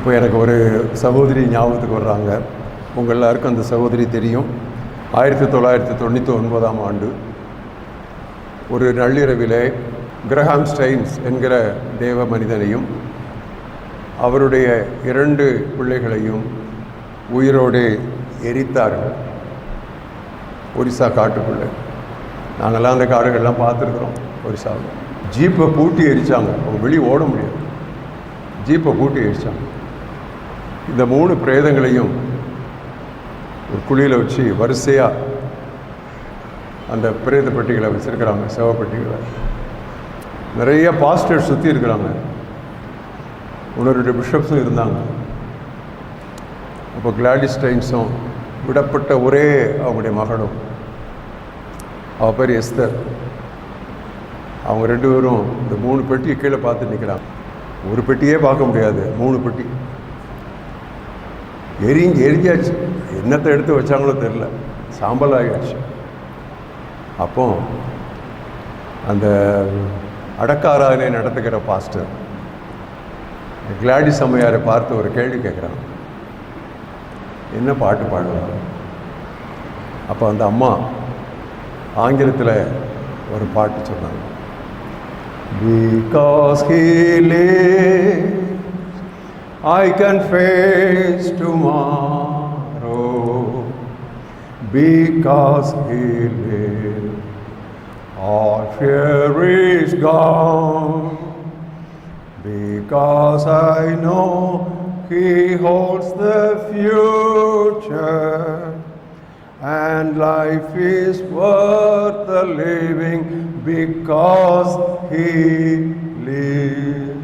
இப்போ எனக்கு ஒரு சகோதரி ஞாபகத்துக்கு வர்றாங்க. உங்கள் எல்லாருக்கும் அந்த சகோதரி தெரியும். 1999ஆம் ஆண்டு ஒரு நள்ளிரவிலே கிரஹாம் ஸ்டைன்ஸ் என்கிற தேவ மனிதனையும் அவருடைய 2 பிள்ளைகளையும் உயிரோடு எரித்தார்கள் ஒரிசா காட்டுக்குள்ளே. நாங்கள்லாம் அந்த காடுகள்லாம் பார்த்துருக்குறோம். ஒரிசாவில் ஜீப்பை பூட்டி எரித்தாங்க. அவங்க வெளியே ஓட முடியாது. ஜீப்பை பூட்டி எரித்தாங்க. இந்த 3 பிரேதங்களையும் ஒரு குழியில் வச்சு வரிசையாக அந்த பிரேத பெட்டிகளை வச்சுருக்கிறாங்க. செவப்பெட்டிகளை நிறைய பாஸ்டர்ஸ் சுற்றி இருக்கிறாங்க. 1-2 பிஷப்ஸும் இருந்தாங்க. அப்போ கிளாடிஸ் ஸ்டைன்ஸும் விடப்பட்ட ஒரே அவங்களுடைய மகளும், அவள் பேர் எஸ்தர், அவங்க 2 பேரும் இந்த 3 பெட்டியை கீழே பார்த்து நிற்கிறாங்க. ஒரு பெட்டியே பார்க்க முடியாது, 3 பெட்டி எரிஞ்சாச்சு. என்னத்தை எடுத்து வச்சாங்களோ தெரில, சாம்பல் ஆகியாச்சு. அப்போ அந்த அடக்காராதனை நடத்துகிற பாஸ்டர் கிளாடிஸ் அம்மையாரை பார்த்து ஒரு கேள்வி கேட்குறாங்க, என்ன பாட்டு பாடுவாங்க? அப்போ அந்த அம்மா ஆங்கிலத்தில் ஒரு பாட்டு சொன்னாங்க. Because he lives, I can face tomorrow. Because he lives, all fear is gone. Because I know he holds the future, and life is worth the living because he lives.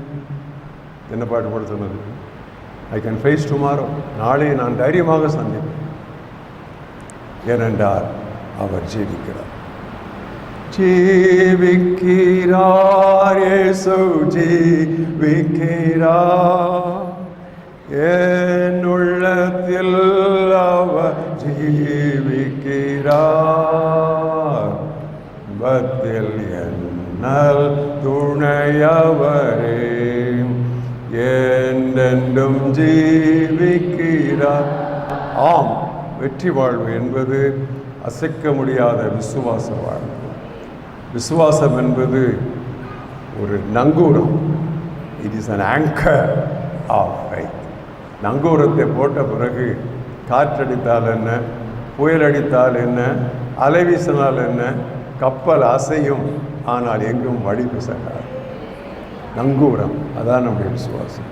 என்ன பாட்டு பாட சொன்னது? I can face tomorrow. நாளை நான் தைரியமாக சந்திப்பேன், ஏனென்றால் அவர் ஜீவிக்கிறார். ஜீவிக்கிறார், இயேசு ஜீவிக்கிறார், என் உள்ளத்தில் அவர் ஜீவிக்கிறார். பத்தில் என்னல் துணையவரே, என்றென்றும் ஜீவிக்கிறார். ஆம், வெற்றி வாழ்வு என்பது அசைக்க முடியாத விசுவாச வாழ்வு. விசுவாசம் என்பது ஒரு நங்கூரம். It is an anchor of faith. நங்கூரத்தை போட்ட பிறகு காற்றடித்தால் என்ன, புயல் அடித்தால் என்ன, அலை வீசினால் என்ன, கப்பல் அசையும், ஆனால் எங்கும் வழி பிசகாது. நங்கூரம், அதான் நம்முடைய விசுவாசம்.